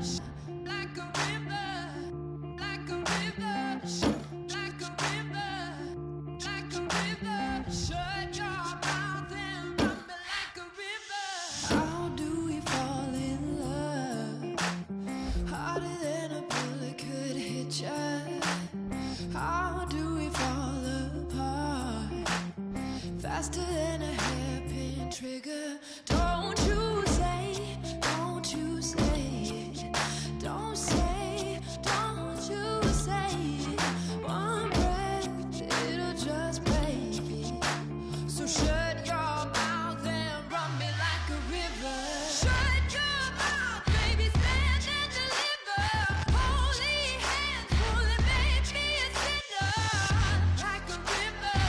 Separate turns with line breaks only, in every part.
like a river, like a river, like a river, like a river. Shut your mouth and run me like a river. How do we fall in love? Harder than a bullet could hit ya. How do we fall apart? Faster than a hairpin trigger. Don't you say, don't you say it. Don't say, don't you say it. One breath, it'll just break me. So shut your mouth and run me like a river. Shut your mouth, baby, stand and deliver. Holy hands, pulling, make me a sinner. Like a river,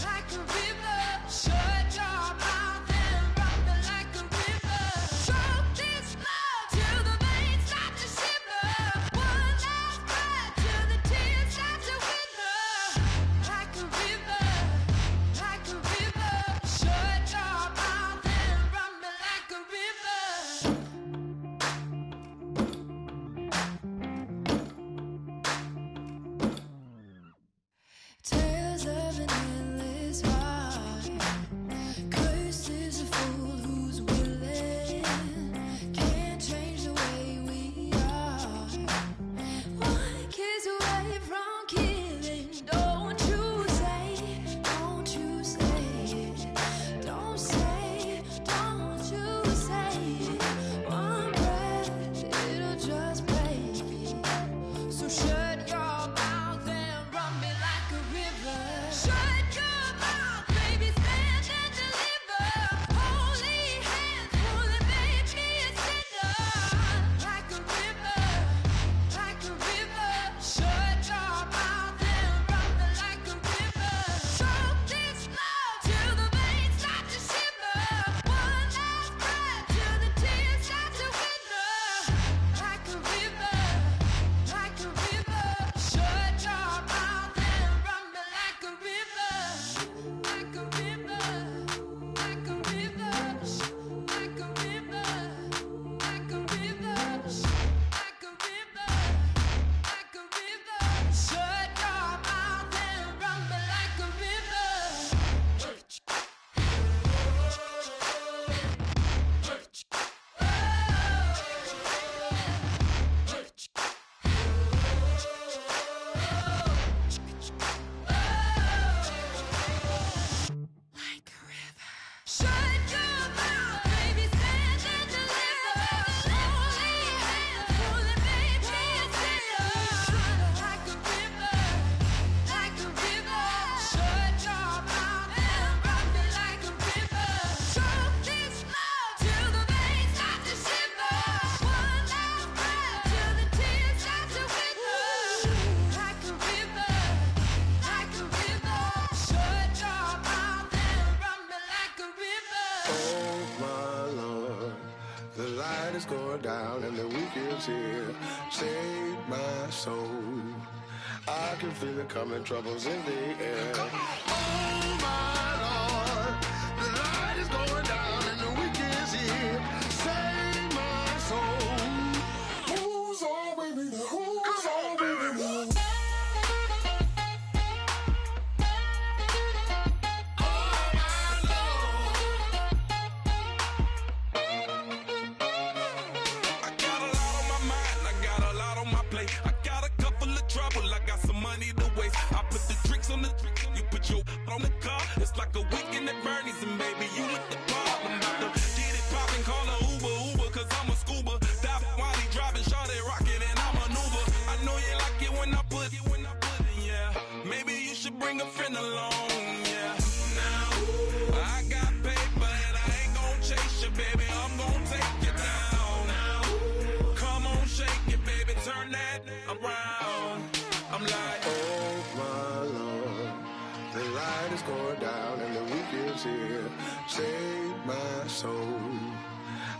like a river. Shut your mouth and run me like a river. Choke this love till the veins start to shiver. One last breath till the tears start to wither. Like a river, like a river. Shut your mouth and run me like a river. Tales of an endless heart. Cursed is a fool who's willing. Can't change the way we are. One kiss away from killing. Don't you say, don't you say it. Don't say, don't you say it. One breath, it'll just break me. So shut your mouth and run me like a river. Shut your mouth, baby, stand and deliver. Holy hands, pulling, make me a sinner. Like a river, like a river. Shut your mouth and run me like a river. Choke this love till the veins start to shiver. One last breath till the tears start to wither. Like a river, like a river. Shut your mouth and run me like a river. Like a river, like a river. Like a river, like a river. Like a river, like a river. Shut your mouth and run me like a river. Like a river. Shut your mouth, baby, stand and deliver. Holy hands, pulling, make me a sinner. Like a river, like a river. Shut your mouth and run me like a river. Choke this love till the veins start to shiver. One last breath till the tears start to wither. Like a river, like a river. Shut your mouth and run me like a river.
Oh my Lord, the light is going down and the week is here. Save my soul. I can feel it coming, troubles in the air. Oh my Lord, the light is going down and the week is here. Save my soul. Who's all with me now? Who's all with me now?
I got a lot on my mind, I got a lot on my plate. I got a couple of trouble, I got some money to waste. I put the tricks on the you put your on the car. It's like a weekend at Bernie's and baby, you with the problem. About to get it poppin', call a Uber, cause I'm a scuba. Dive while he driving, shawty rockin' and I maneuver. I know you like it when I put it, yeah. Maybe you should bring a friend along, yeah. Now, I got paper and I ain't gon' chase you, baby. I'm gon' take you down. Come on, shake it, baby, turn that around. I'm like,
Oh my Lord, the light is going down and the week is here. Save my soul.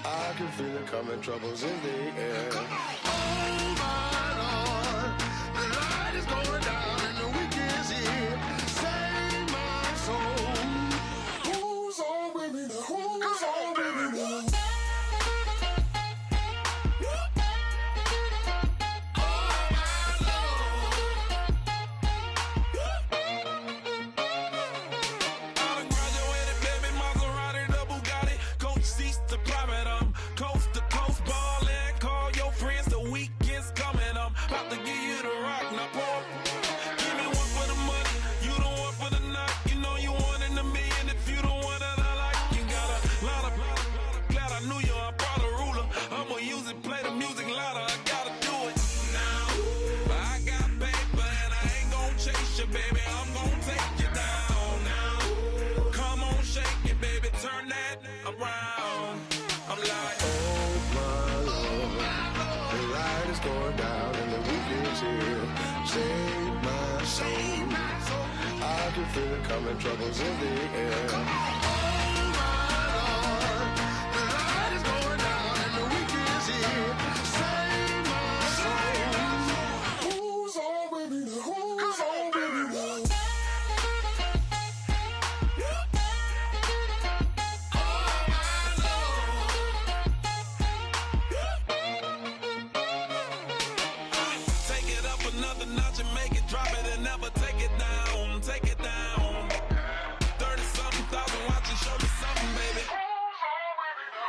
I can feel it coming, troubles in the air. Oh my Lord, the light is going down and the week is here. Save my soul. Who's all with me now? Who's all with me now? going down and the weekend's here. Save my soul. I can feel it coming, troubles in the air. Oh my Lord, the light is going down and the weekend's here. Save my soul. Who's on with me now? Who's on with me now?
Take it up another notch and make it drop it and never take it down. Take it down. 30-something thousand watching, show me something, baby.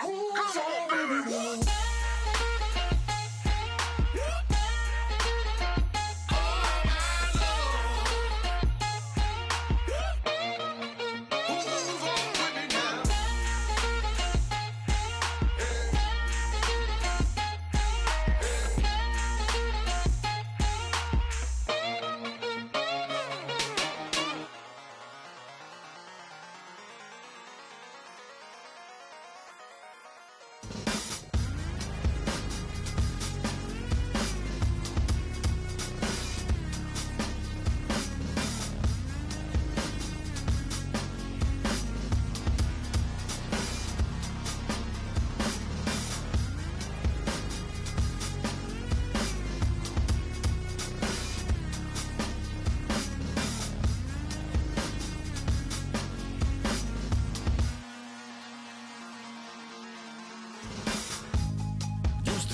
Who's on with me now?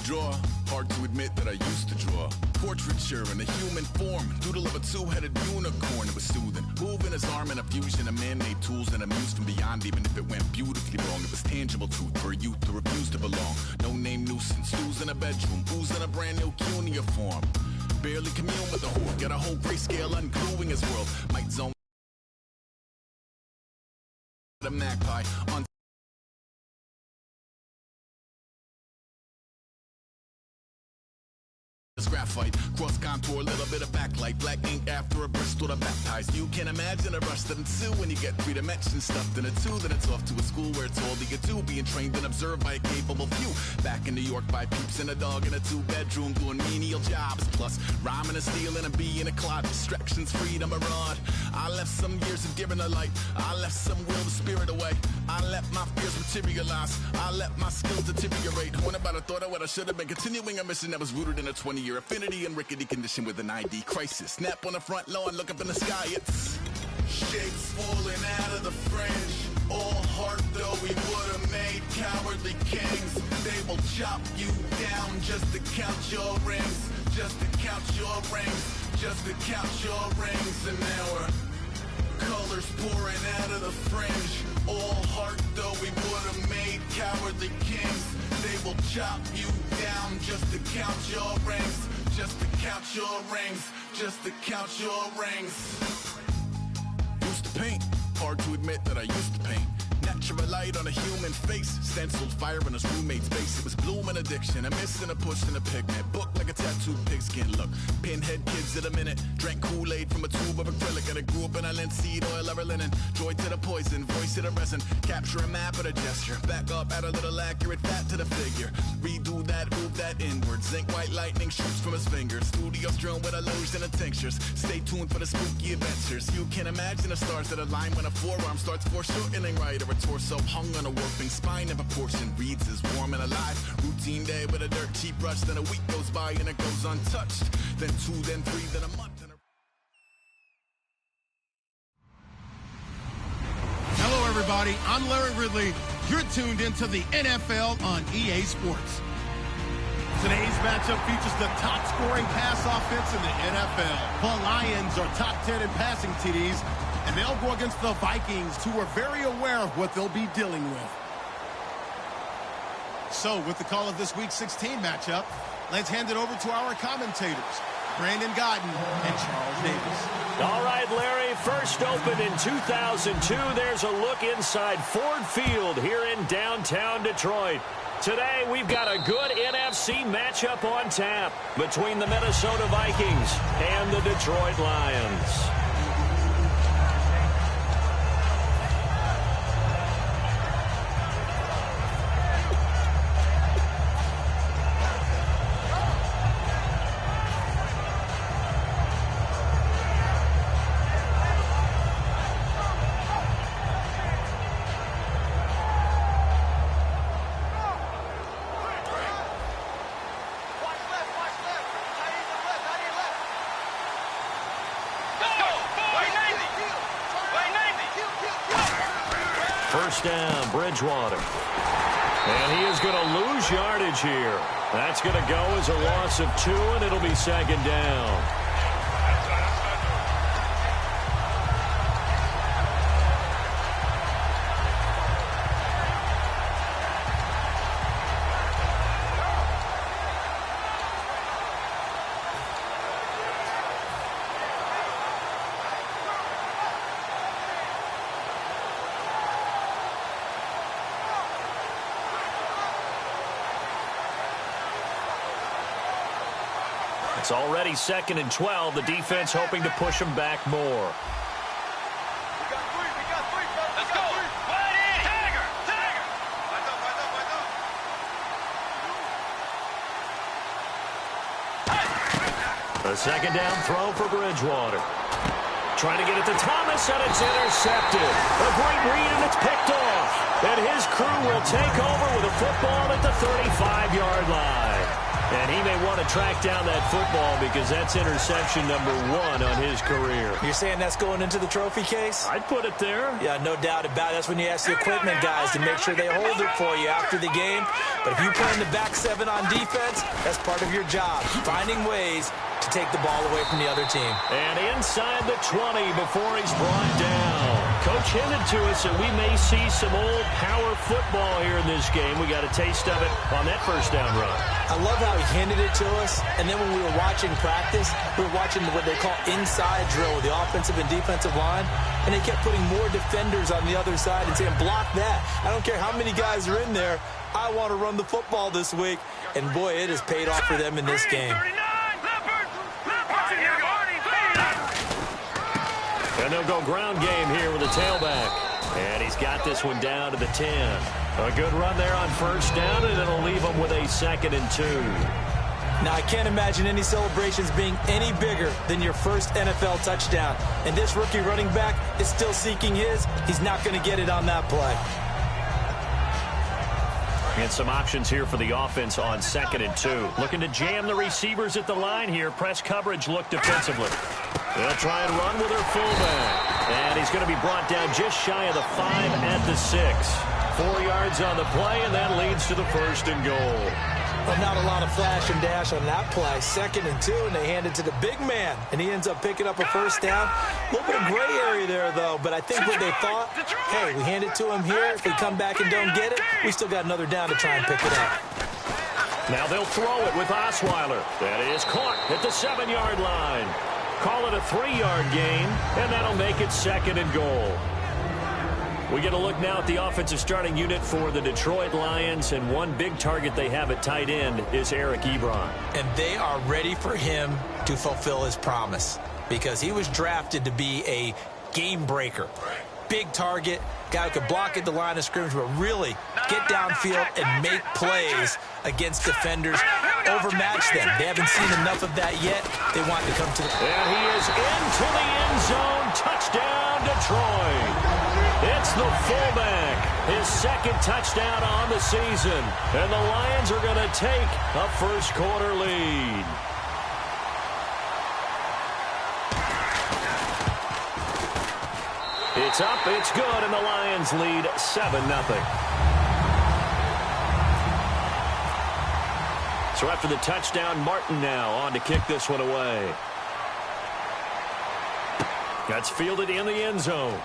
Draw. Hard to admit that I used to draw. Portraiture in a human form. Doodle of a two-headed unicorn. It was soothing. Moving his arm in a fusion of man-made tools and amused from beyond, even if it went beautifully wrong. It was tangible truth for a youth who refused to belong. No name nuisance. Who's in a bedroom? Who's in a brand new cuneiform? Barely commune with the horde. Got a whole grayscale ungluing his world. Might zone a magpie on graphite, cross contour, a little bit of backlight, black ink after a Bristol to baptize. You can imagine a rush that ensue when you get three dimensions stuffed in a two. Then it's off to a school where it's all that you do, being trained and observed by a capable few. Back in New York by peeps and a dog in a two-bedroom doing menial jobs, plus rhyming and stealing and being a clod. Distractions, freedom, a rod. I left some years of giving a light. I left some will the spirit away. I let my fears materialize. I let my skills deteriorate. When about a thought of what I should have been, continuing a mission that was rooted in a 20-year affinity and rickety condition with an ID crisis. Snap on the front lawn, look up in the sky, it's shapes falling out of the fringe. All heart though we would have made cowardly kings. They will chop you down just to count your rings. Just to count your rings. Just to count your rings. And now we're colors pouring out of the fringe. All heart though we would have made cowardly kings. They will chop you down just to count your rings. Just to count your rings. Just to count your rings. Used to paint. Hard to admit that I used to paint. Natural light on a human face. Stenciled fire in his roommate's face. It was bloom and addiction. A miss and a push and a pigment. Book like a tattooed pigskin look. Pinhead kids at a minute. Drank Kool-Aid from a tube of acrylic. And I grew up in a linseed oil or a linen. Joy to the poison. Voice to the resin. Capture a map of a gesture. Back up, add a little accurate fat to the figure. Redo that, move that inward. Zinc white lightning shoots from his fingers. Studio strewn with illusion and tinctures. Stay tuned for the spooky adventures. You can imagine the stars that align when a forearm starts foreshortening right, or a torso hung on a warping spine. In proportion reads as warm and alive. Routine day with a dirt cheap brush. Then a week goes by and it goes untouched. Then 2, then 3, then a month.
Hello, everybody. I'm Larry Ridley. You're tuned into the NFL on EA Sports. Today's matchup features the top scoring pass offense in the NFL. The Lions are top 10 in passing TDs, and they'll go against the Vikings, who are very aware of what they'll be dealing with. So, with the call of this Week 16 matchup, let's hand it over to our commentators, Brandon Godden and Charles Davis.
All right, Larry, first opened in 2002. There's a look inside Ford Field here in downtown Detroit. Today, we've got a good NFC matchup on tap between the Minnesota Vikings and the Detroit Lions. first down, Bridgewater. And he is going to lose yardage here. That's going to go as a loss of 2, and it'll be second down. It's already 2nd and 12. The defense hoping to push them back more.
Let's go. Wide in. Tiger.
A second down throw for Bridgewater. Trying to get it to Thomas, and it's intercepted. A great read, and it's picked off. And his crew will take over with a football at the 35-yard line. And he may want to track down that football because that's interception number 1 on his career.
You're saying that's going into the trophy case?
I'd put it there.
Yeah, no doubt about it. That's when you ask the equipment guys to make sure they hold it for you after the game. But if you play in the back 7 on defense, that's part of your job, finding ways to take the ball away from the other team.
And inside the 20 before he's brought down. Coach hinted to us that we may see some old power football here in this game. We got a taste of it on that first down run.
I love how he hinted it to us, and then when we were watching practice, we were watching what they call inside drill with the offensive and defensive line, and they kept putting more defenders on the other side and saying, block that. I don't care how many guys are in there. I want to run the football this week, and boy, it has paid off for them in this game.
And they'll go ground game here with a tailback. And he's got this one down to the 10. A good run there on first down, and it'll leave him with a 2nd and 2.
Now, I can't imagine any celebrations being any bigger than your first NFL touchdown. And this rookie running back is still seeking his. He's not going to get it on that play.
And some options here for the offense on 2nd and 2. Looking to jam the receivers at the line here. Press coverage look defensively. They'll try and run with their fullback. And he's going to be brought down just shy of the 5 at the 6. 4 yards on the play, and that leads to the 1st and goal.
But not a lot of flash and dash on that play. 2nd and 2, and they hand it to the big man. And he ends up picking up a first down. A little bit of gray area there, though. But I think what they thought, hey, we hand it to him here. If we come back and don't get it, we still got another down to try and pick it up.
Now they'll throw it with Osweiler. That is caught at the 7-yard line. Call it a 3-yard gain, and that'll make it 2nd and goal. We get a look now at the offensive starting unit for the Detroit Lions, and one big target they have at tight end is Eric Ebron.
And they are ready for him to fulfill his promise because he was drafted to be a game breaker. Big target, guy who could block at the line of scrimmage, but really get downfield and make plays against defenders, overmatch them. They haven't seen enough of that yet. They want to come to the...
And he is into the end zone. Touchdown, Detroit. It's the fullback. His 2nd touchdown on the season. And the Lions are going to take a first-quarter lead. It's up, it's good, and the Lions lead 7-0. So after the touchdown, Martin now on to kick this one away. That's fielded in the end zone.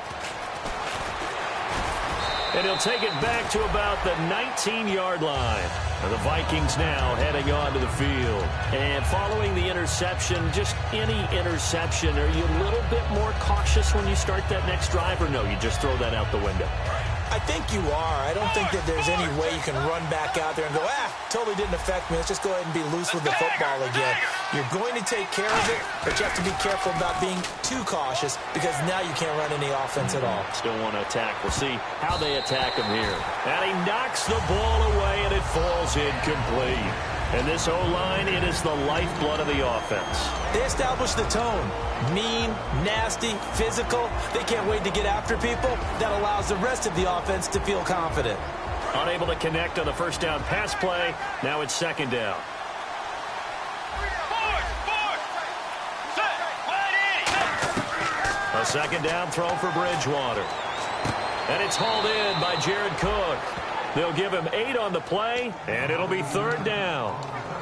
And he'll take it back to about the 19-yard line. And the Vikings now heading onto the field. And following the interception, just any interception, are you a little bit more cautious when you start that next drive, or no, you just throw that out the window?
I think you are. I don't think that there's any way you can run back out there and go, totally didn't affect me. Let's just go ahead and be loose with the football again. You're going to take care of it, but you have to be careful about being too cautious because now you can't run any offense at all.
Still want to attack. We'll see how they attack him here. And he knocks the ball away, and it falls incomplete. And this O-line, it is the lifeblood of the offense.
They establish the tone. Mean, nasty, physical. They can't wait to get after people. That allows the rest of the offense to feel confident.
Unable to connect on the first down pass play. Now it's 2nd down. A 2nd down throw for Bridgewater. And it's hauled in by Jared Cook. They'll give him 8 on the play, and it'll be 3rd down.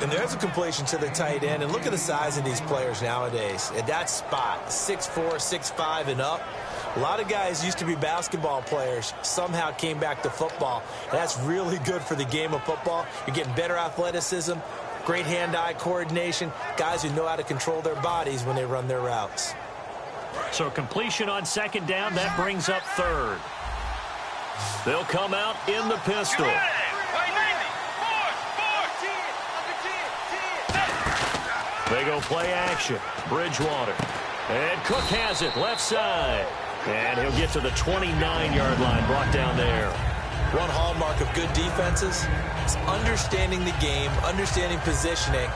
And there's a completion to the tight end. And look at the size of these players nowadays. At that spot, 6'4", 6'5", and up. A lot of guys used to be basketball players, somehow came back to football. And that's really good for the game of football. You're getting better athleticism, great hand-eye coordination, guys who know how to control their bodies when they run their routes.
So completion on 2nd down, that brings up 3rd. They'll come out in the pistol. They go play action. Bridgewater. And Cook has it left side. And he'll get to the 29-yard line, brought down there.
One hallmark of good defenses is understanding the game, understanding positioning,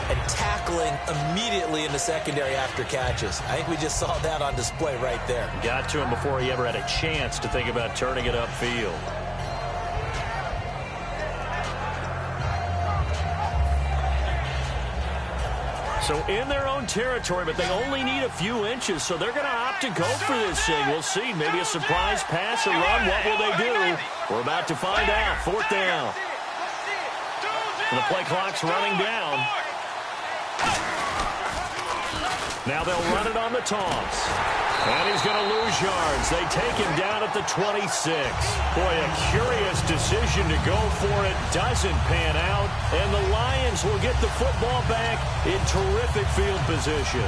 and tackling immediately in the secondary after catches. I think we just saw that on display right there.
Got to him before he ever had a chance to think about turning it upfield. So in their own territory, but they only need a few inches, so they're going to opt to go for this thing. We'll see. Maybe a surprise pass or run. What will they do? We're about to find out. 4th down. And the play clock's running down. Now they'll run it on the toss. And he's going to lose yards. They take him down at the 26. Boy, a curious decision to go for it. Doesn't pan out. And the Lions will get the football back in terrific field position.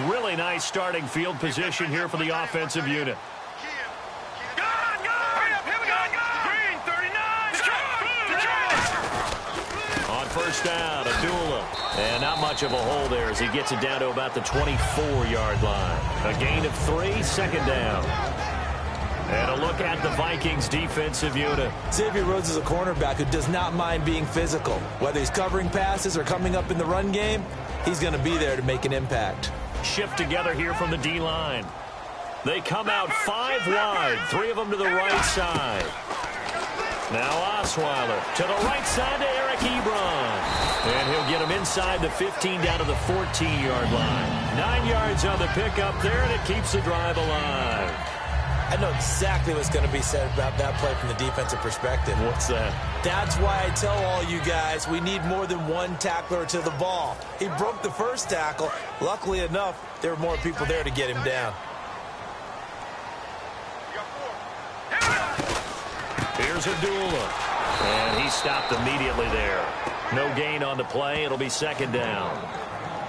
Really nice starting field position here for the offensive unit. On 1st down, Abdullah. And not much of a hole there as he gets it down to about the 24-yard line. A gain of 3, 2nd down. And a look at the Vikings defensive unit.
Xavier Rhodes is a cornerback who does not mind being physical. Whether he's covering passes or coming up in the run game, he's going to be there to make an impact.
Shift together here from the D-line. They come out 5 wide, 3 of them to the right side. Now Osweiler to the right side to Eric Ebron. And he'll get him inside the 15 down to the 14-yard line. 9 yards on the pickup there, and it keeps the drive alive.
I know exactly what's going to be said about that play from the defensive perspective.
What's that?
That's why I tell all you guys we need more than one tackler to the ball. He broke the first tackle. Luckily enough, there were more people there to get him down.
Here's Abdullah. And he stopped immediately there. No gain on the play. It'll be 2nd down.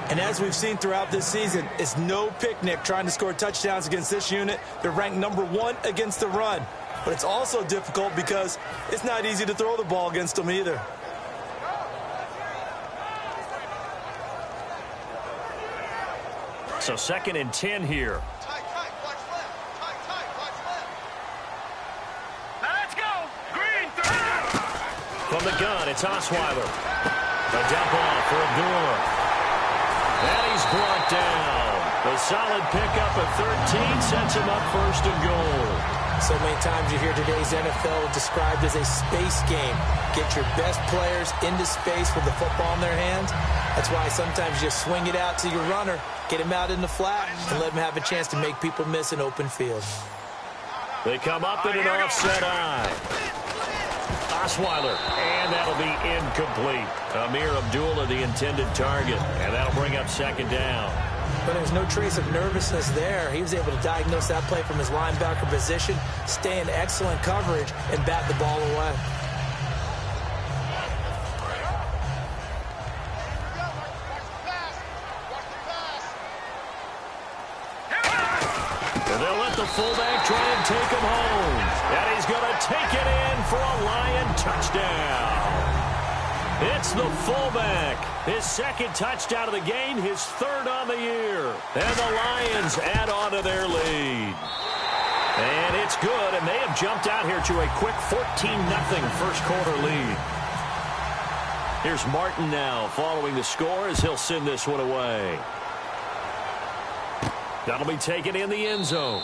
And as we've seen throughout this season, it's no picnic trying to score touchdowns against this unit. They're ranked number 1 against the run. But it's also difficult because it's not easy to throw the ball against them either.
So 2nd and 10 here.
Let's go. Green 30.
From the gun, it's Osweiler. A dump off for Abdullah. And he's brought down. A solid pickup of 13 sets him up 1st and goal.
So many times you hear today's NFL described as a space game. Get your best players into space with the football in their hands. That's why sometimes you swing it out to your runner, get him out in the flat, and let him have a chance to make people miss an open field.
They come up in an offset eye. Osweiler, and that'll be incomplete. Amir Abdullah, the intended target, and that'll bring up 2nd down.
But there's no trace of nervousness there. He was able to diagnose that play from his linebacker position, stay in excellent coverage, and bat the ball away.
And they'll let the fullback try and take him home. And he's going to take it in for a Lion touchdown. It's the fullback. His 2nd touchdown of the game, his 3rd on the year. And the Lions add on to their lead. And it's good, and they have jumped out here to a quick 14-0 first quarter lead. Here's Martin now following the score as he'll send this one away. That'll be taken in the end zone.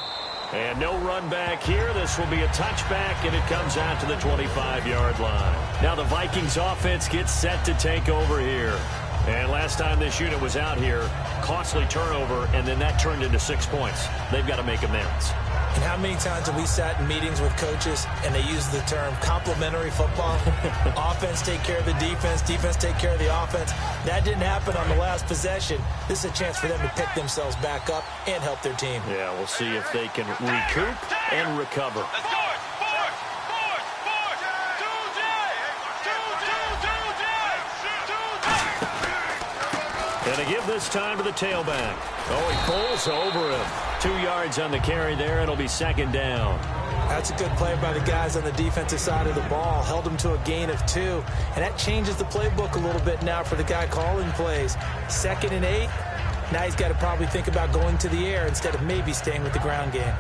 And no run back here. This will be a touchback, and it comes out to the 25-yard line. Now the Vikings offense gets set to take over here. And last time this unit was out here, costly turnover, and then that turned into 6 points. They've got to make amends.
And how many times have we sat in meetings with coaches and they use the term complementary football? Offense take care of the defense, defense take care of the offense. That didn't happen on the last possession. This is a chance for them to pick themselves back up and help their team.
Yeah, we'll see if they can recoup and recover. And to give this time to the tailback. Oh, he pulls over him. 2 yards on the carry there. It'll be second down.
That's a good play by the guys on the defensive side of the ball. Held them to a gain of 2. And that changes the playbook a little bit now for the guy calling plays. 2nd and 8. Now he's got to probably think about going to the air instead of maybe staying with the ground game.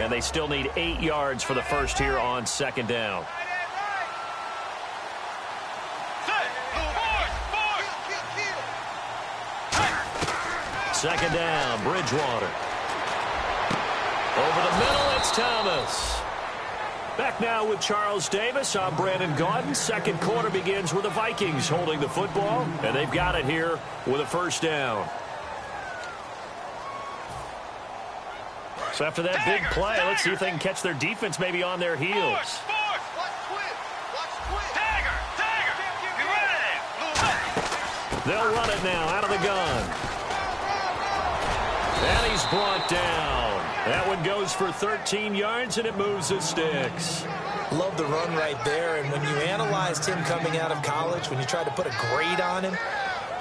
And they still need 8 yards for the first here on second down. Second down, Bridgewater. Over the middle, it's Thomas. Back now with Charles Davis. I'm Brandon Gaudin. Second quarter begins with the Vikings holding the football, and they've got it here with a first down. So after that big play, let's see if they can catch their defense maybe on their heels. They'll run it now out of the gun. And he's brought down. That one goes for 13 yards, and it moves the sticks.
Love the run right there. And when you analyzed him coming out of college, when you tried to put a grade on him,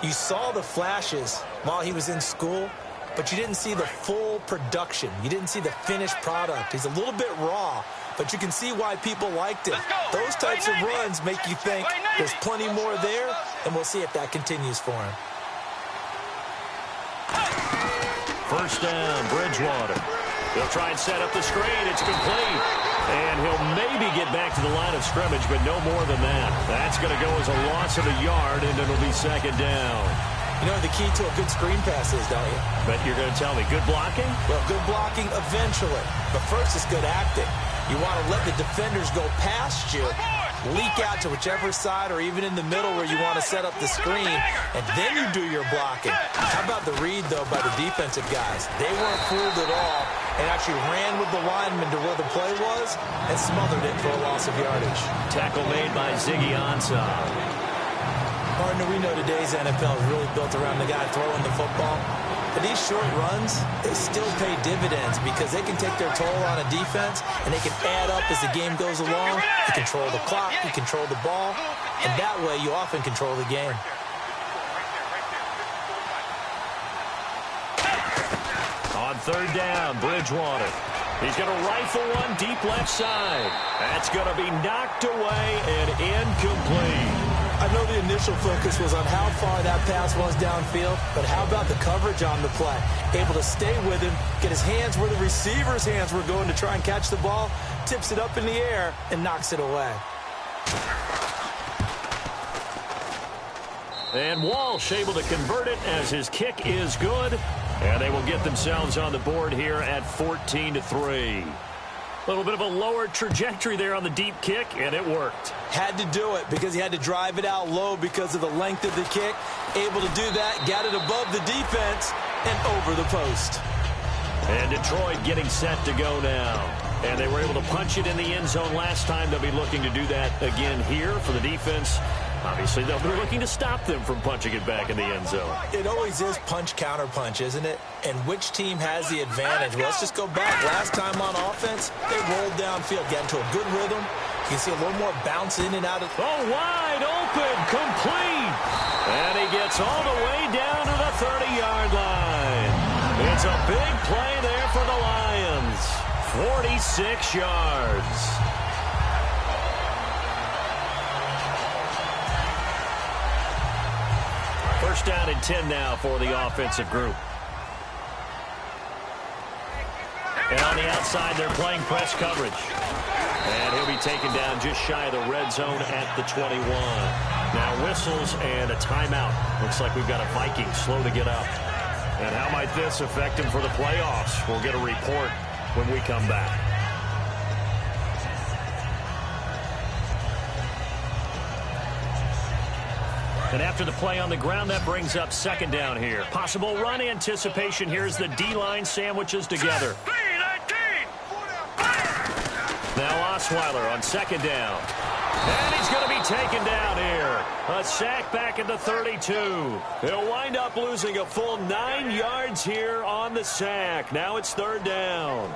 you saw the flashes while he was in school, but you didn't see the full production. You didn't see the finished product. He's a little bit raw, but you can see why people liked him. Those types of runs make you think there's plenty more there, and we'll see if that continues for him.
First down, Bridgewater. They'll try and set up the screen. It's complete. And he'll maybe get back to the line of scrimmage, but no more than that. That's going to go as a loss of a yard, and it'll be second down.
You know the key to a good screen pass is, don't you?
But you're going to tell me, good blocking?
Well, good blocking eventually. But first, it's good acting. You want to let the defenders go past you, leak out to whichever side or even in the middle where you want to set up the screen, and then you do your blocking. How about the read, though, by the defensive guys? They weren't fooled at all and actually ran with the lineman to where the play was and smothered it for a loss of yardage.
Tackle made by Ziggy Ansah.
Partner, we know today's NFL is really built around the guy throwing the football. But these short runs, they still pay dividends because they can take their toll on a defense and they can add up as the game goes along. You control the clock, you control the ball, and that way you often control the game.
On third down, Bridgewater. He's going to rifle one deep left side. That's going to be knocked away and incomplete.
I know the initial focus was on how far that pass was downfield, but how about the coverage on the play? Able to stay with him, get his hands where the receiver's hands were going to try and catch the ball, tips it up in the air, and knocks it away.
And Walsh able to convert it as his kick is good. And they will get themselves on the board here at 14-3. A little bit of a lower trajectory there on the deep kick, and it worked.
Had to do it because he had to drive it out low because of the length of the kick. Able to do that, got it above the defense, and over the post.
And Detroit getting set to go now. And they were able to punch it in the end zone last time. They'll be looking to do that again here for the defense. Obviously, they'll be looking to stop them from punching it back in the end zone.
It always is punch-counter-punch, isn't it? And which team has the advantage? Well, let's just go back. Last time on offense, they rolled downfield, got into a good rhythm. You can see a little more bounce in and out of...
Oh, wide open, complete. And he gets all the way down to the 30-yard line. It's a big play there for the Lions. 46 yards. First down and 10 now for the offensive group. And on the outside, they're playing press coverage. And he'll be taken down just shy of the red zone at the 21. Now whistles and a timeout. Looks like we've got a Viking slow to get up. And how might this affect him for the playoffs? We'll get a report when we come back. And after the play on the ground, that brings up second down here. Possible run anticipation. Here's the D-line sandwiches together. Now Osweiler on second down. And he's going to be taken down here. A sack back at the 32. He'll wind up losing a full 9 yards here on the sack. Now it's third down.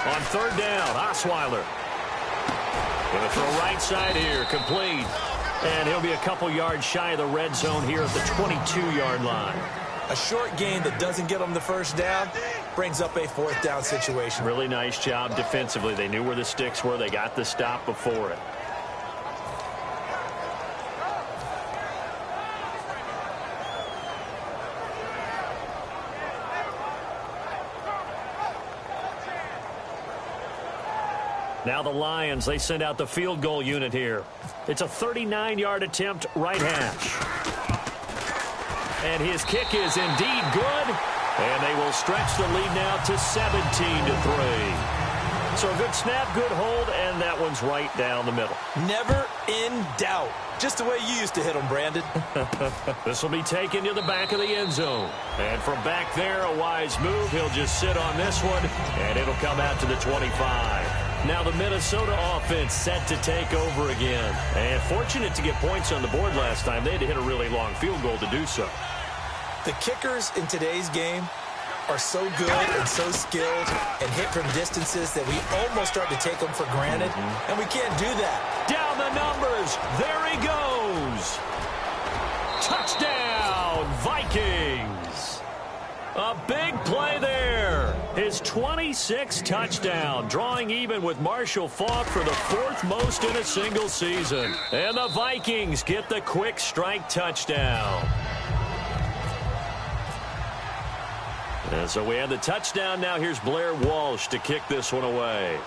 On third down, Osweiler. Going to throw right side here, complete. And he'll be a couple yards shy of the red zone here at the 22-yard line.
A short gain that doesn't get them the first down brings up a fourth down situation.
Really nice job defensively. They knew where the sticks were. They got the stop before it. Now the Lions, they send out the field goal unit here. It's a 39-yard attempt, right hash. And his kick is indeed good. And they will stretch the lead now to 17-3. So a good snap, good hold, and that one's right down the middle.
Never in doubt. Just the way you used to hit them, Brandon.
This will be taken to the back of the end zone. And from back there, a wise move. He'll just sit on this one, and it'll come out to the 25. Now the Minnesota offense set to take over again. And fortunate to get points on the board last time. They had to hit a really long field goal to do so.
The kickers in today's game are so good and so skilled and hit from distances that we almost start to take them for granted, and we can't do that.
Down the numbers. There he goes. Touchdown, Vikings. A big play there. His 26th touchdown, drawing even with Marshall Faulk for the 4th most in a single season. And the Vikings get the quick strike touchdown. And so we have the touchdown. Now here's Blair Walsh to kick this one away.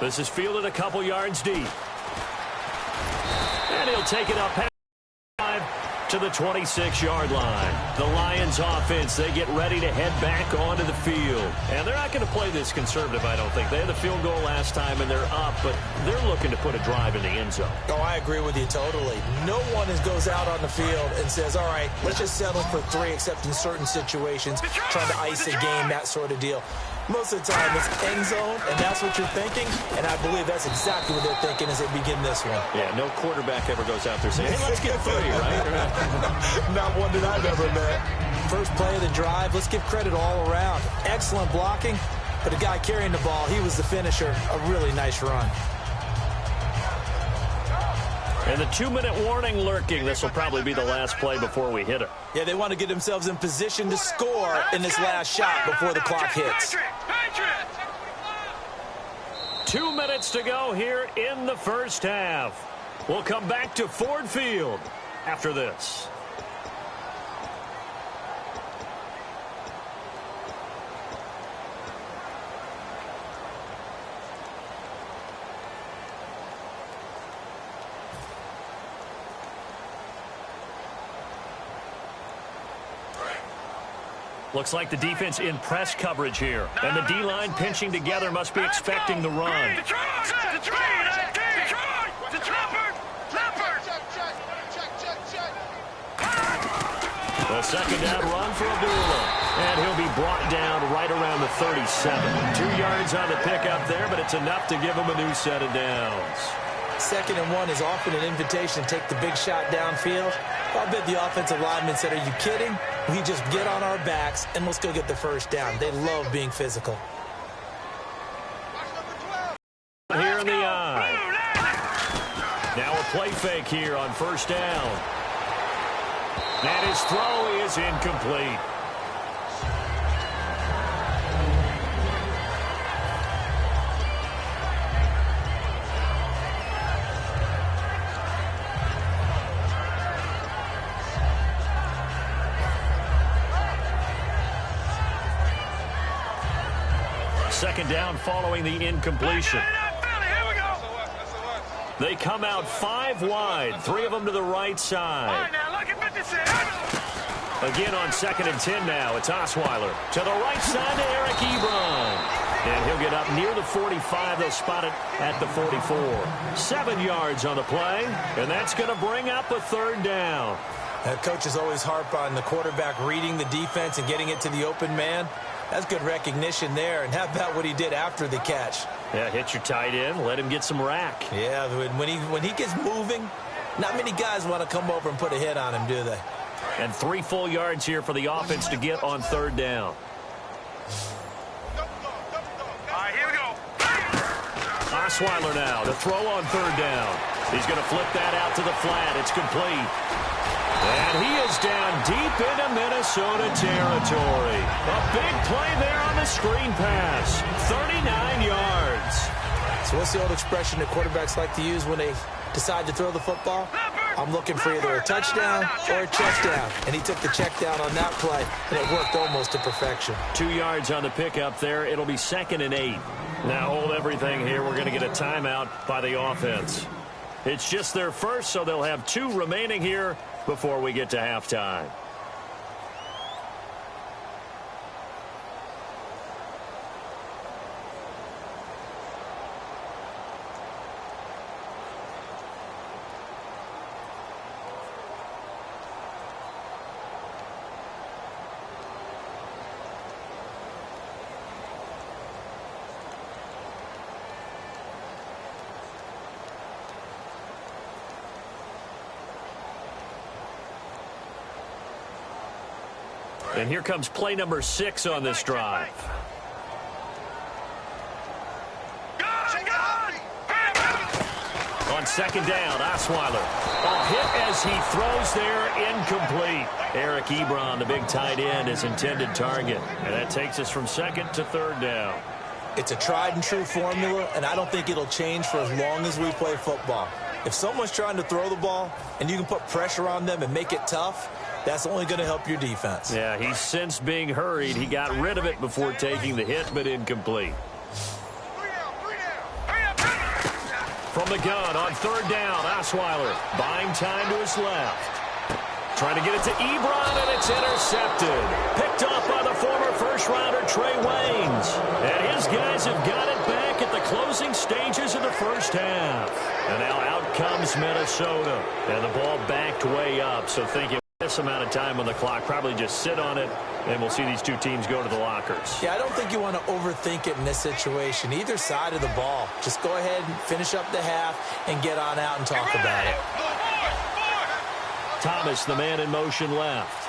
This is fielded a couple yards deep. And he'll take it up to the 26-yard line. The Lions offense, they get ready to head back onto the field. And they're not going to play this conservative, I don't think. They had the field goal last time, and they're up, but they're looking to put a drive in the end zone.
Oh, I agree with you totally. No one goes out on the field and says, all right, let's just settle for 3, except in certain situations, trying to ice a game, that sort of deal. Most of the time, it's end zone, and that's what you're thinking, and I believe that's exactly what they're thinking as they begin this one.
Yeah, no quarterback ever goes out there saying, hey, let's get 3, right?
Not one that I've ever met. First play of the drive, let's give credit all around. Excellent blocking, but the guy carrying the ball, he was the finisher. A really nice run.
And the 2-minute warning lurking. This will probably be the last play before we hit it.
Yeah, they want to get themselves in position to score in this last shot before the clock hits.
2 minutes to go here in the first half. We'll come back to Ford Field after this. Looks like the defense in press coverage here. And the D-line pinching together must be expecting the run. The second down run for Abdullah. And he'll be brought down right around the 37. 2 yards on the pickup there, but it's enough to give him a new set of downs.
2nd and 1 is often an invitation to take the big shot downfield. I bet the offensive lineman said, are you kidding? We just get on our backs and let's go get the first down. They love being physical.
Here in the eye. Now a play fake here on first down. And his throw is incomplete. second down following the incompletion. They come out 5 wide, 3 of them to the right side. Again on 2nd and 10 now. It's Osweiler to the right side to Eric Ebron. And he'll get up near the 45. They'll spot it at the 44. 7 yards on the play, and that's going to bring up a 3rd down.
Coaches always harp on the quarterback reading the defense and getting it to the open man. That's good recognition there. And how about what he did after the catch?
Yeah, hit your tight end, let him get some rack.
Yeah, when he gets moving, not many guys want to come over and put a hit on him, do they?
And 3 full yards here for the offense to get on 3rd down.
All right, here we go.
Osweiler now to throw on 3rd down. He's going to flip that out to the flat. It's complete. And he is down deep into Minnesota territory. A big play there on the screen pass. 39 yards.
So what's the old expression that quarterbacks like to use when they decide to throw the football? I'm looking for either a touchdown or a check down. And he took the check down on that play, and it worked almost to perfection.
2 yards on the pickup there. It'll be 2nd and 8. Now hold everything here. We're going to get a timeout by the offense. It's just their first, so they'll have 2 remaining here before we get to halftime. And here comes play number 6 on this drive. On 2nd down, Osweiler. A hit as he throws there, incomplete. Eric Ebron, the big tight end, his intended target. And that takes us from 2nd to 3rd down.
It's a tried and true formula, and I don't think it'll change for as long as we play football. If someone's trying to throw the ball and you can put pressure on them and make it tough, that's only going to help your defense.
Yeah, he's sensed being hurried. He got rid of it before taking the hit, but incomplete. From the gun on 3rd down, Osweiler buying time to his left. Trying to get it to Ebron, and it's intercepted. Picked off by the former first-rounder Trey Waynes. And his guys have got it back at the closing stages of the first half. And now out comes Minnesota. And the ball backed way up, so thinking this amount of time on the clock, probably just sit on it, and we'll see these 2 teams go to the lockers.
Yeah, I don't think you want to overthink it in this situation. Either side of the ball. Just go ahead and finish up the half and get on out and talk about it.
Thomas, the man in motion left.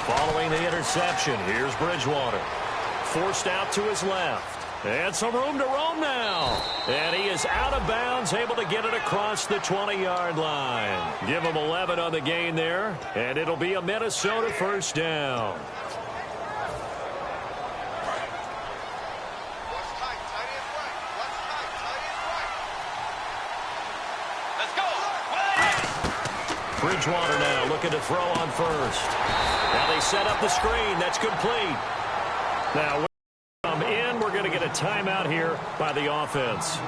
Following the interception, here's Bridgewater. Forced out to his left. And some room to roam now. And he is out of bounds, able to get it across the 20-yard line. Give him 11 on the gain there, and it'll be a Minnesota first down. Bridgewater now looking to throw on first. Now they set up the screen. That's complete. Now we're going to get a timeout here by the offense.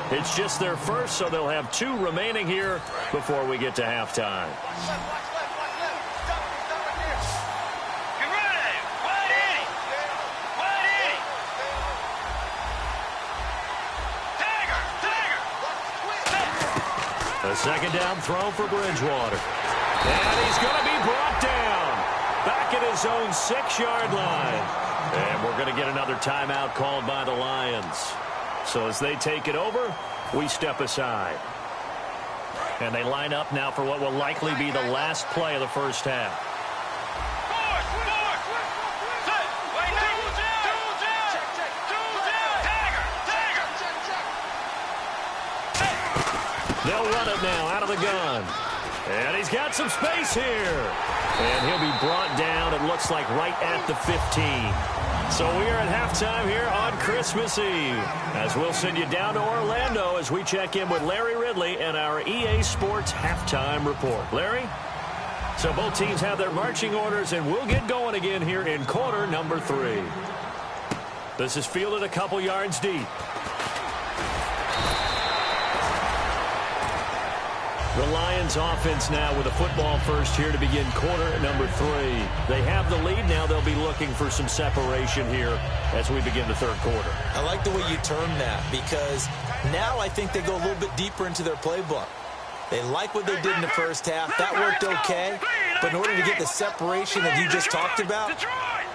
It's just their first, so they'll have 2 remaining here before we get to halftime. A 2nd down throw for Bridgewater. And he's going to be brought down back at his own 6-yard line. And we're going to get another timeout called by the Lions. So as they take it over, we step aside. And they line up now for what will likely be the last play of the first half. They'll run it now out of the gun. And he's got some space here. And he'll be brought down, it looks like, right at the 15. So we are at halftime here on Christmas Eve, as we'll send you down to Orlando as we check in with Larry Ridley and our EA Sports Halftime Report. Larry? So both teams have their marching orders, and we'll get going again here in quarter number 3. This is fielded a couple yards deep. The Lions offense now with a football first here to begin quarter number 3. They have the lead. Now they'll be looking for some separation here as we begin the third quarter.
I like the way you term that, because now I think they go a little bit deeper into their playbook. They like what they did in the first half. That worked okay. But in order to get the separation that you just talked about,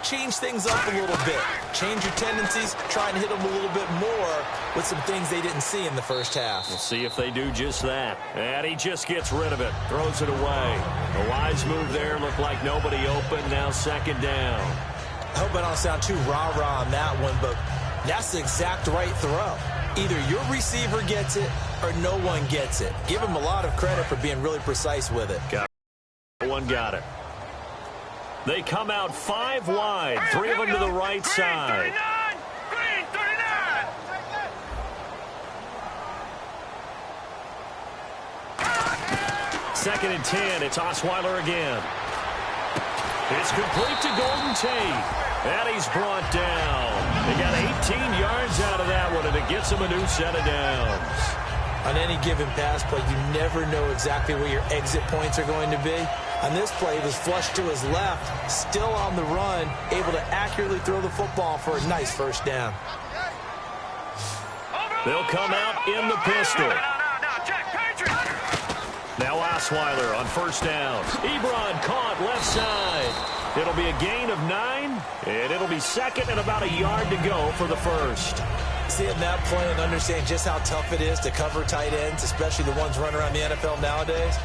change things up a little bit. Change your tendencies. Try and hit them a little bit more with some things they didn't see in the first half.
We'll see if they do just that. And he just gets rid of it. Throws it away. A wise move there. Looked like nobody open. Now second down.
I hope I don't sound too rah-rah on that one, but that's the exact right throw. Either your receiver gets it or no one gets it. Give him a lot of credit for being really precise with it.
One got it. They come out 5 wide. 3 of them to the right side.
Green 39.
Second and 10. It's Osweiler again. It's complete to Golden Tate. And he's brought down. They got 18 yards out of that one, and it gets him a new set of downs.
On any given pass play, you never know exactly where your exit points are going to be. On this play, he was flushed to his left, still on the run, able to accurately throw the football for a nice first down.
They'll come out in the pistol. Now Osweiler on first down. Ebron caught left side. It'll be a gain of 9, and it'll be second and about a yard to go for the first.
Seeing that play and understanding just how tough it is to cover tight ends, especially the ones running around the NFL nowadays,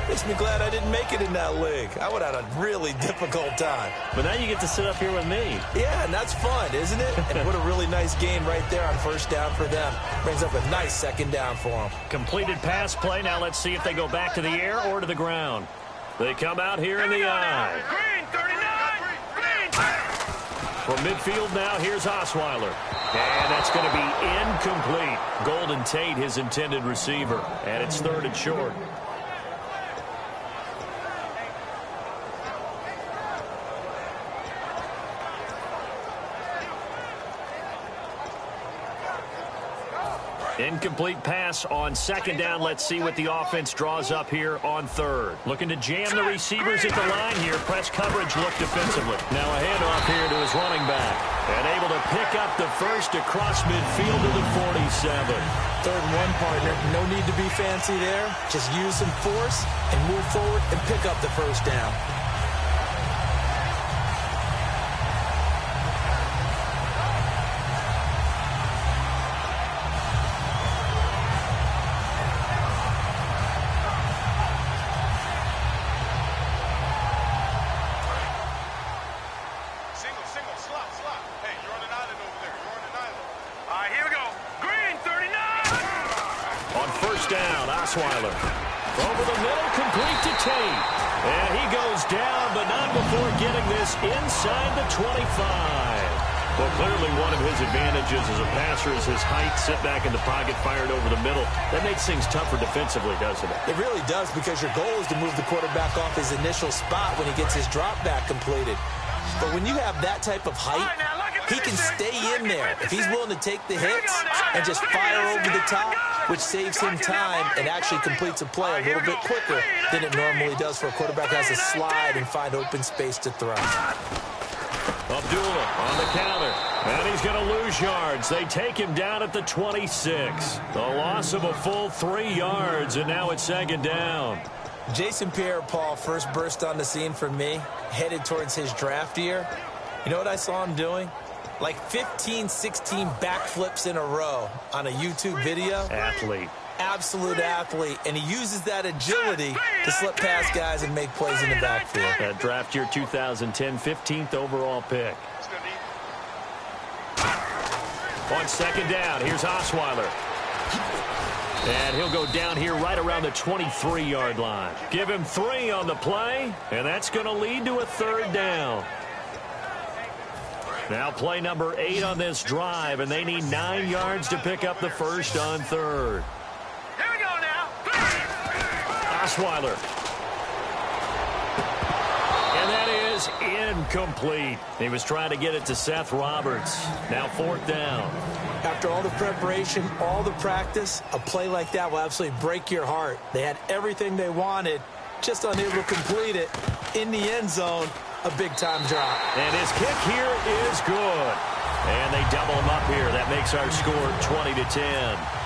makes me glad I didn't make it in that league. I would have had a really difficult time.
But now you get to sit up here with me.
Yeah, and that's fun, isn't it? And what a really nice gain right there on first down for them. Brings up a nice second down for them.
Completed pass play. Now let's see if they go back to the air or to the ground. They come out here in the eye.
Green 39.
From midfield now, here's Osweiler. And that's going to be incomplete. Golden Tate, his intended receiver. And it's third and short. Incomplete pass on second down. Let's see what the offense draws up here on third. Looking to jam the receivers at the line here. Press coverage look defensively. Now a handoff here to his running back. And able to pick up the first across midfield to the 47.
Third and 1, partner. No need to be fancy there. Just use some force and move forward and pick up the first down.
Osweiler. Over the middle, complete to Tate. And he goes down, but not before getting this inside the 25. Well, clearly one of his advantages as a passer is his height, sit back in the pocket, fired over the middle. That makes things tougher defensively, doesn't it?
It really does, because your goal is to move the quarterback off his initial spot when he gets his drop back completed. But when you have that type of height, he can stay in there if he's willing to take the hits and just fire over the top, which saves him time and actually completes a play a little bit quicker than it normally does for a quarterback who has to slide and find open space to throw.
Abdullah on the counter, and he's going to lose yards. They take him down at the 26. The loss of a full 3 yards, and now it's second down.
Jason Pierre-Paul first burst on the scene for me, headed towards his draft year. You know what I saw him doing? Like 15, 16 backflips in a row on a YouTube video.
Athlete.
Absolute athlete. And he uses that agility to slip past guys and make plays in the backfield.
That draft year 2010, 15th overall pick. On second down, here's Osweiler. And he'll go down here right around the 23-yard line. Give him 3 on the play, and that's going to lead to a third down. Now play number 8 on this drive, and they need 9 yards to pick up the first on third.
Here we go now.
Osweiler. is incomplete. He was trying to get it to Seth Roberts. Now 4th down.
After all the preparation, all the practice, a play like that will absolutely break your heart. They had everything they wanted, just unable to complete it. In the end zone, a big-time drop.
And his kick here is good. And they double him up here. That makes our score 20-10.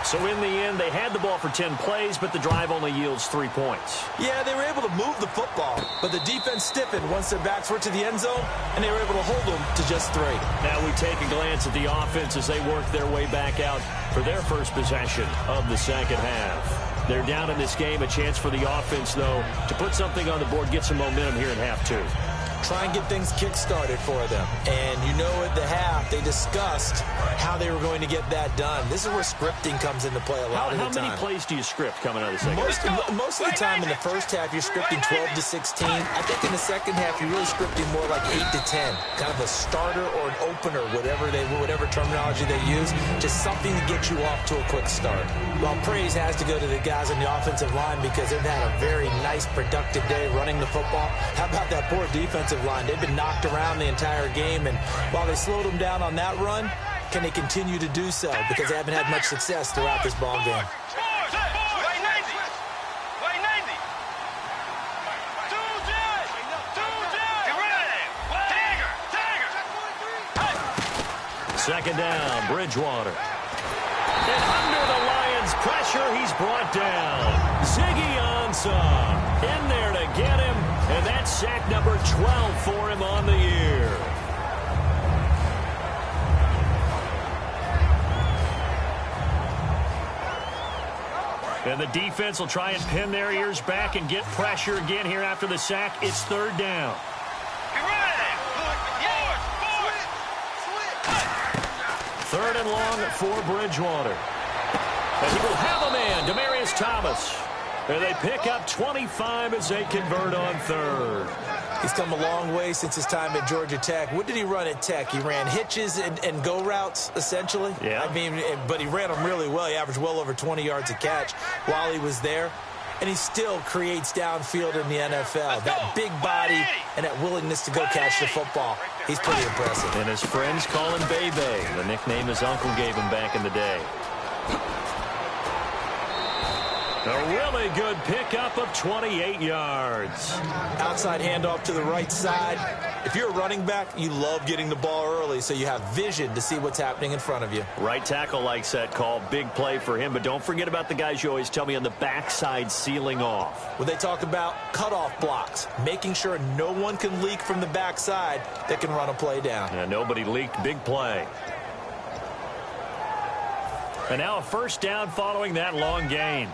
So in the end, they had the ball for 10 plays, but the drive only yields 3 points.
Yeah, they were able to move the football, but the defense stiffened once their backs were to the end zone, and they were able to hold them to just 3.
Now we take a glance at the offense as they work their way back out for their first possession of the second half. They're down in this game. A chance for the offense, though, to put something on the board, get some momentum here in half 2.
Try and get things kick-started for them. And you know at the half, they discussed how they were going to get that done. This is where scripting comes into play a lot of the time.
How many plays do you script coming out of the second half?
Most of the time in the first half, you're scripting 12 to 16. I think in the second half, you're really scripting more like 8 to 10. Kind of a starter or an opener, whatever terminology they use. Just something to get you off to a quick start. Well, praise has to go to the guys on the offensive line because they've had a very nice, productive day running the football. How about that poor defensive line? They've been knocked around the entire game, and while they slowed them down on that run, can they continue to do so? Because they haven't had much success throughout this ball game.
Second down, Bridgewater. And under the Lions' pressure, he's brought down. Ziggy Ansah in there to get him, and that's sack number 12 for him on the year. And the defense will try and pin their ears back and get pressure again here after the sack. It's 3rd down. 3rd and long for Bridgewater. And he will have a man, Demaryius Thomas. And they pick up 25 as they convert on 3rd.
He's come a long way since his time at Georgia Tech. What did he run at Tech? He ran hitches and go routes, essentially.
Yeah.
I mean, but he ran them really well. He averaged well over 20 yards a catch while he was there. And he still creates downfield in the NFL. That big body and that willingness to go catch the football. He's pretty impressive.
And his friends call him Bebe, the nickname his uncle gave him back in the day. A really good pickup of 28 yards.
Outside handoff to the right side. If you're a running back, you love getting the ball early so you have vision to see what's happening in front of you.
Right tackle likes that call. Big play for him. But don't forget about the guys you always tell me on the backside sealing off.
When they talk about cutoff blocks, making sure no one can leak from the backside that can run a play down.
Yeah, nobody leaked. Big play. And now a 1st down following that long gain.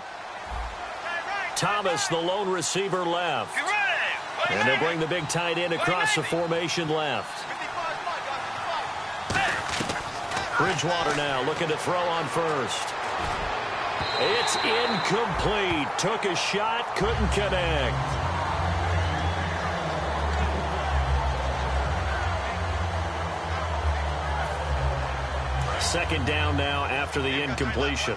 Thomas, the lone receiver, left. And they'll bring the big tight end across the formation left. Bridgewater now looking to throw on 1st. It's incomplete. Took a shot, couldn't connect. Second down now after the incompletion.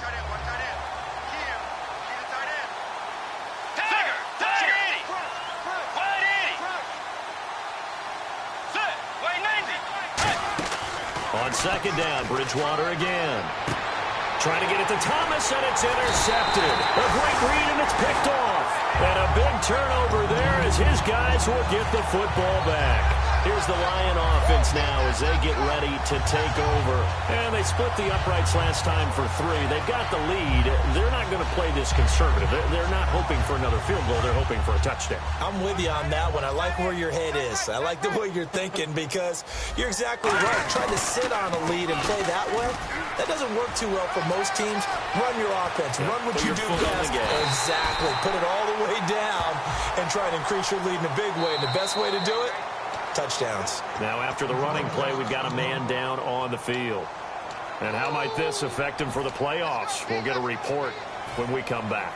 On 2nd down, Bridgewater again. Trying to get it to Thomas, and it's intercepted. A great read, and it's picked off. And a big turnover there as his guys will get the football back. Here's the Lion offense now as they get ready to take over. And they split the uprights last time for 3. They've got the lead. They're not going to play this conservative. They're not hoping for another field goal. They're hoping for a touchdown.
I'm with you on that one. I like where your head is. I like the way you're thinking because you're exactly right. Trying to sit on a lead and play that way, that doesn't work too well for most teams. Run your offense. Run what you do best. Exactly. Put it all the way down and try and increase your lead in a big way. And the best way to do it, touchdowns.
Now after the running play, we've got a man down on the field. And how might this affect him for the playoffs? We'll get a report when we come back.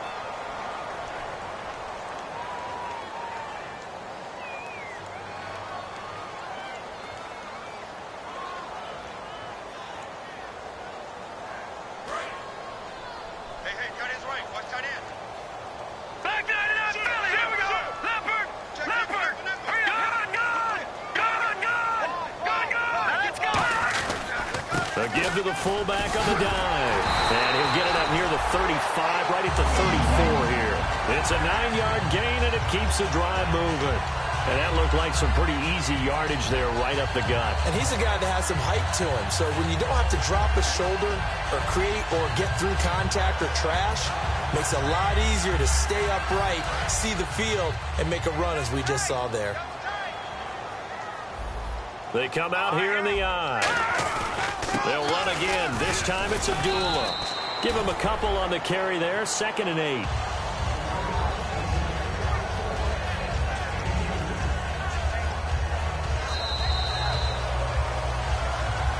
to the fullback on the dive. And he'll get it up near the 35, right at the 34 here. It's a 9-yard gain, and it keeps the drive moving. And that looked like some pretty easy yardage there right up the gut.
And he's a guy that has some height to him. So when you don't have to drop a shoulder or create or get through contact or trash, makes it a lot easier to stay upright, see the field, and make a run as we just saw there.
They come out here in the eye. They'll run again. This time it's Abdullah. Give him a couple on the carry there. 2nd and 8.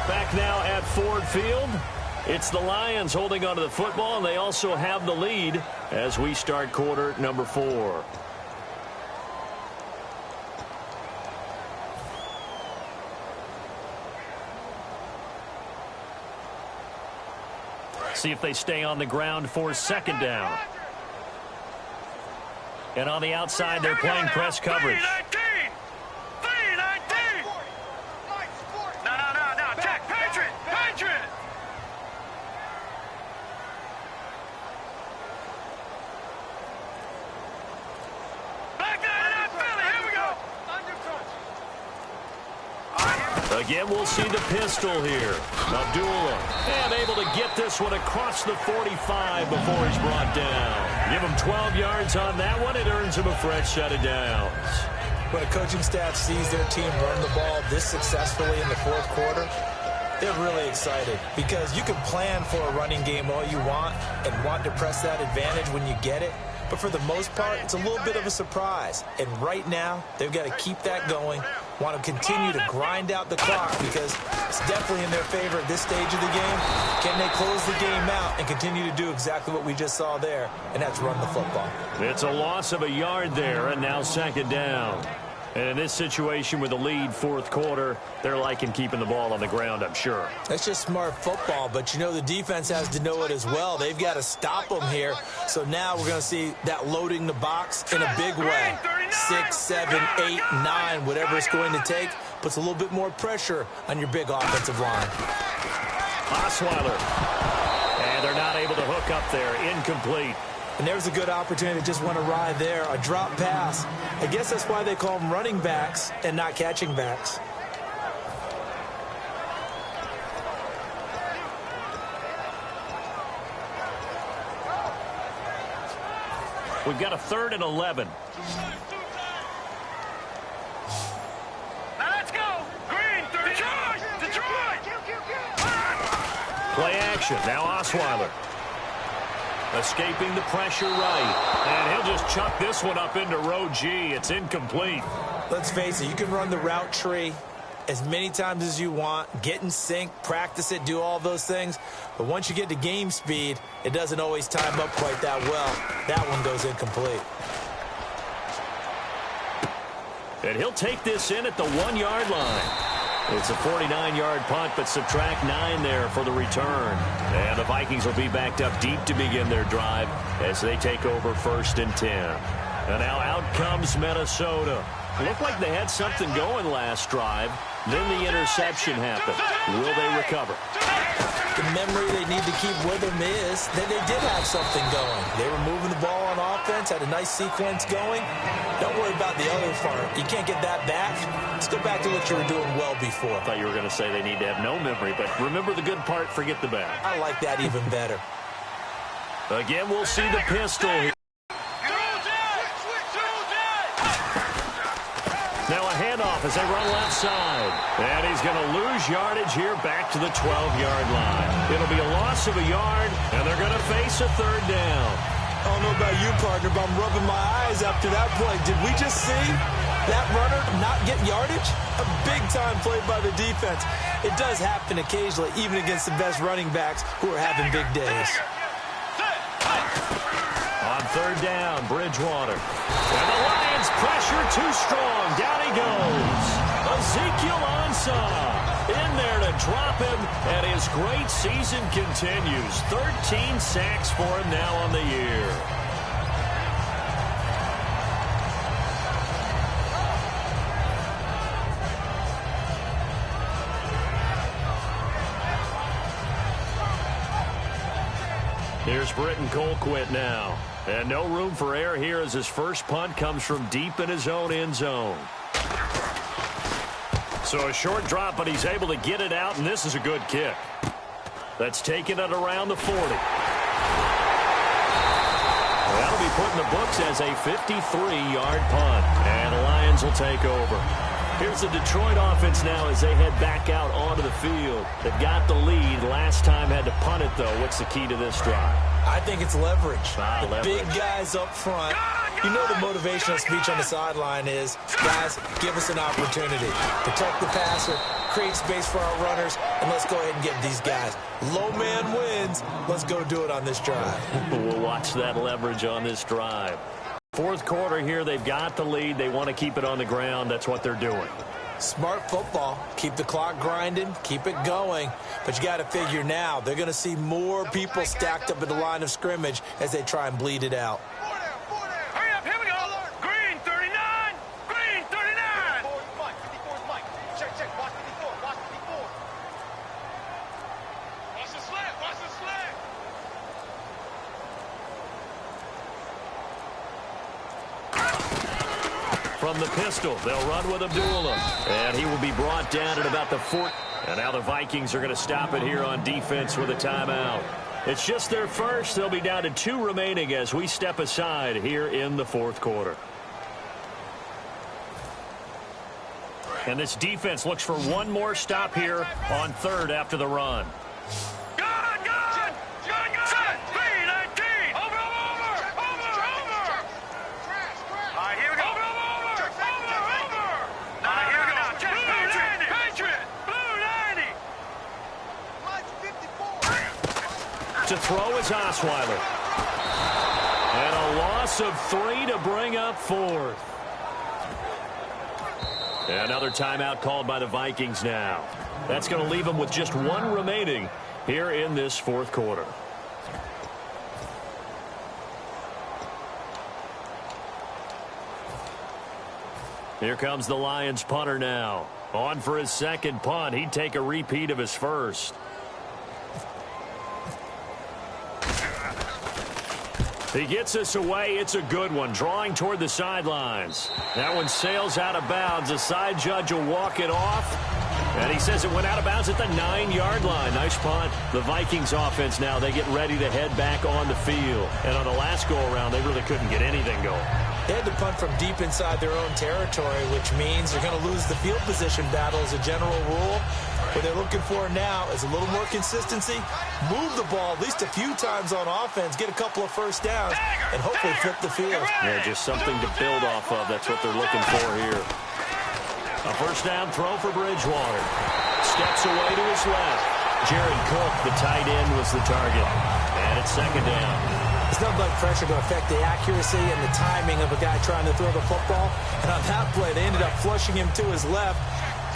Back now at Ford Field. It's the Lions holding onto the football, and they also have the lead as we start quarter number 4. See if they stay on the ground for 2nd down. And on the outside, they're playing press coverage. Again, we'll see the pistol here. Abdullah, and able to get this one across the 45 before he's brought down. Give him 12 yards on that one. It earns him a fresh set of downs.
When a coaching staff sees their team run the ball this successfully in the 4th quarter, they're really excited because you can plan for a running game all you want and want to press that advantage when you get it. But for the most part, it's a little bit of a surprise. And right now, they've got to keep that going, want to continue to grind out the clock because it's definitely in their favor at this stage of the game. Can they close the game out and continue to do exactly what we just saw there, and that's run the football.
It's a loss of a yard there, and now 2nd down. And in this situation with the lead 4th quarter, they're liking keeping the ball on the ground, I'm sure.
That's just smart football, but you know the defense has to know it as well. They've got to stop them here. So now we're going to see that loading the box in a big way. 6, 7, 8, 9, whatever it's going to take, puts a little bit more pressure on your big offensive line.
Osweiler. And they're not able to hook up there. Incomplete.
And there's a good opportunity to just want to ride there. A drop pass. I guess that's why they call them running backs and not catching backs.
We've got a 3rd and 11.
Now let's go. Green, Detroit.
Play action. Now Osweiler. Escaping the pressure right. And he'll just chuck this one up into row G. It's incomplete.
Let's face it, you can run the route tree as many times as you want, get in sync, practice it, do all those things. But once you get to game speed, it doesn't always time up quite that well. That one goes incomplete.
And he'll take this in at the 1-yard line. It's a 49-yard punt, but subtract 9 there for the return. And the Vikings will be backed up deep to begin their drive as they take over 1st and 10. And now out comes Minnesota. Looked like they had something going last drive. Then the interception happened. Will they recover?
The memory they need to keep with them is that they did have something going. They were moving the ball on offense, had a nice sequence going. Don't worry about the other part. You can't get that back. Let's go back to what you were doing well before.
I thought you were going to say they need to have no memory, but remember the good part, forget the bad.
I like that even better.
Again, we'll see the pistol here. Now a handoff as they run left side. And he's going to lose yardage here back to the 12-yard line. It'll be a loss of a yard, and they're going to face a 3rd down.
I don't know about you, partner, but I'm rubbing my eyes after that play. Did we just see that runner not get yardage? A big-time play by the defense. It does happen occasionally, even against the best running backs who are having big days.
On 3rd down, Bridgewater. And the Lions pressure too strong. Down he goes. Ezekiel Ansah in there to drop him, and his great season continues. 13 sacks for him now on the year. Here's Britton Colquitt now. And no room for error here as his first punt comes from deep in his own end zone. So a short drop, but he's able to get it out, and this is a good kick. That's taken it around the 40. That'll be put in the books as a 53-yard punt. And the Lions will take over. Here's the Detroit offense now as they head back out onto the field. They've got the lead. Last time had to punt it, though. What's the key to this drive?
I think it's leverage.
Leverage.
Big guys up front. You know the motivational speech on the sideline is, guys, give us an opportunity. Protect the passer, create space for our runners, and let's go ahead and get these guys. Low man wins. Let's go do it on this drive.
We'll watch that leverage on this drive. Fourth quarter here, they've got the lead. They want to keep it on the ground. That's what they're doing.
Smart football. Keep the clock grinding. Keep it going. But you got to figure now, they're going to see more people stacked up at the line of scrimmage as they try and bleed it out.
Hurry up, here we go. Green 39. Green 39.
54 is Mike. Check, watch 54, watch 54.
Watch the slant, watch the slant.
From the pistol, they'll run with Abdullah. And he will be brought down at about the 4. And now the Vikings are going to stop it here on defense with a timeout. It's just their first. They'll be down to 2 remaining as we step aside here in the fourth quarter. And this defense looks for one more stop here on third after the run. To throw is Osweiler. And a loss of 3 to bring up fourth. Another timeout called by the Vikings now. That's going to leave them with just 1 remaining here in this fourth quarter. Here comes the Lions punter now. On for his second punt. He'd take a repeat of his first. He gets us away. It's a good one. Drawing toward the sidelines. That one sails out of bounds. The side judge will walk it off. And he says it went out of bounds at the 9-yard line. Nice punt. The Vikings offense now, they get ready to head back on the field. And on the last go-around, they really couldn't get anything going.
They had to punt from deep inside their own territory, which means they're going to lose the field position battle as a general rule. What they're looking for now is a little more consistency, move the ball at least a few times on offense, get a couple of first downs, and hopefully flip the field.
Yeah, just something to build off of. That's what they're looking for here. A first down throw for Bridgewater. Steps away to his left. Jared Cook, the tight end, was the target. And it's second down.
There's no blood pressure to affect the accuracy and the timing of a guy trying to throw the football. And on that play, they ended up flushing him to his left,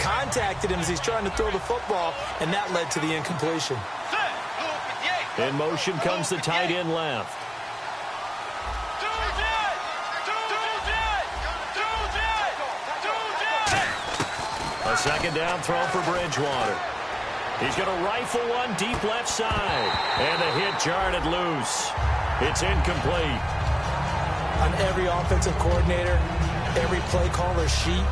contacted him as he's trying to throw the football, and that led to the incompletion.
In motion comes the tight end left. A second down throw for Bridgewater. He's going to rifle one deep left side. And the hit jarred it loose. It's incomplete.
On every offensive coordinator, every play caller sheet,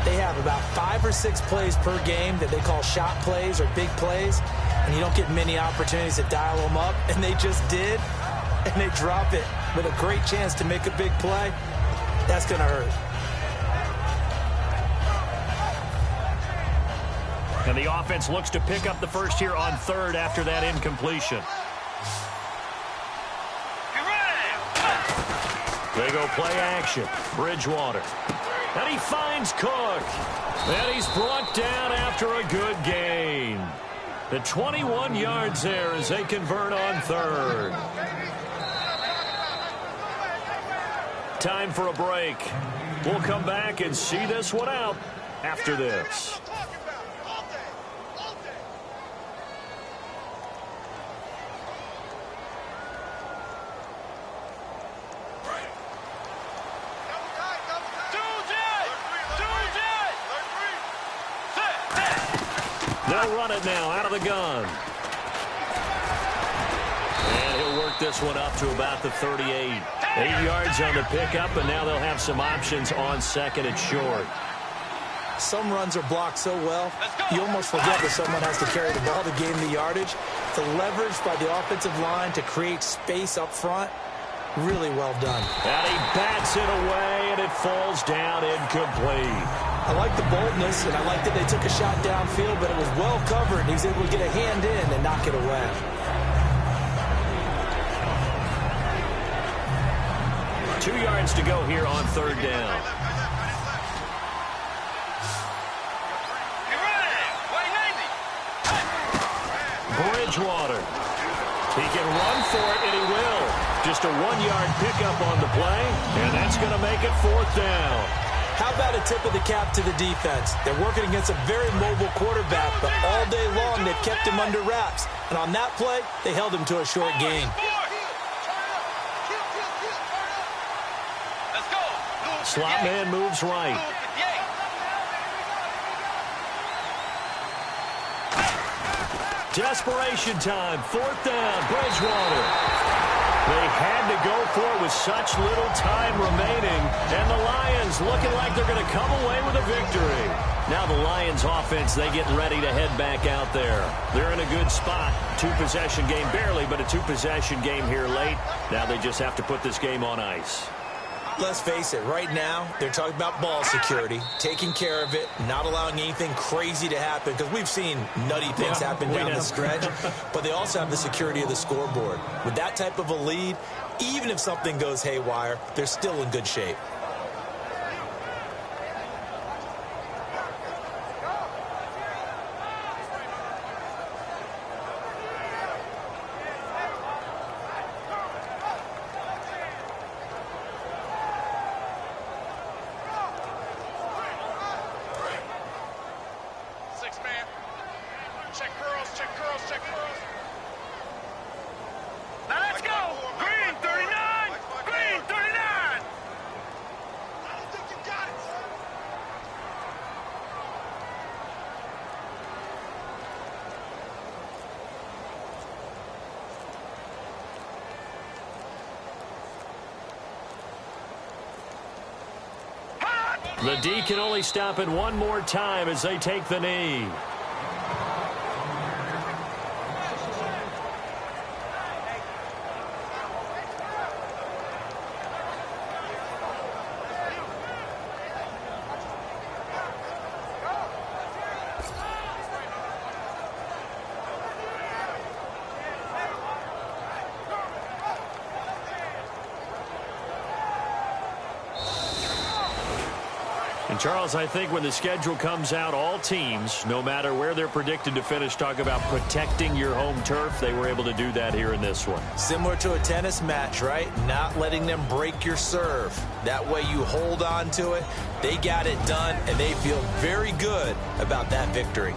they have about 5 or 6 plays per game that they call shot plays or big plays. And you don't get many opportunities to dial them up. And they just did. And they drop it with a great chance to make a big play. That's going to hurt.
And the offense looks to pick up the first here on third after that incompletion. They go play action. Bridgewater. And he finds Cook. And he's brought down after a good gain. The 21 yards there as they convert on third. Time for a break. We'll come back and see this one out after this. They'll run it now out of the gun. And he'll work this one up to about the 38. 8 yards on the pickup, and now they'll have some options on second and short.
Some runs are blocked so well, you almost forget that someone has to carry the ball to gain the yardage. The leverage by the offensive line to create space up front, really well done.
And he bats it away, and it falls down incomplete.
I like the boldness, and I like that they took a shot downfield, but it was well covered, and he's able to get a hand in and knock it away.
Two yards to go here on third down. Bridgewater. He can run for it, and he will. Just a 1-yard pickup on the play, and that's going to make it fourth down.
How about a tip of the cap to the defense? They're working against a very mobile quarterback, but all day long they've kept him under wraps. And on that play, they held him to a short gain.
Slot man moves right. Desperation time. Fourth down. Bridgewater. They had to go for it with such little time remaining. And the Lions looking like they're going to come away with a victory. Now the Lions offense, they get ready to head back out there. They're in a good spot. Two-possession game, barely, but a two-possession game here late. Now they just have to put this game on ice.
Let's face it, right now, they're talking about ball security, taking care of it, not allowing anything crazy to happen, because we've seen nutty things happen down the stretch, but they also have the security of the scoreboard. With that type of a lead, even if something goes haywire, they're still in good shape.
The D can only stop it one more time as they take the knee. Charles, I think when the schedule comes out, all teams, no matter where they're predicted to finish, talk about protecting your home turf. They were able to do that here in this one.
Similar to a tennis match, right? Not letting them break your serve. That way you hold on to it. They got it done, and they feel very good about that victory.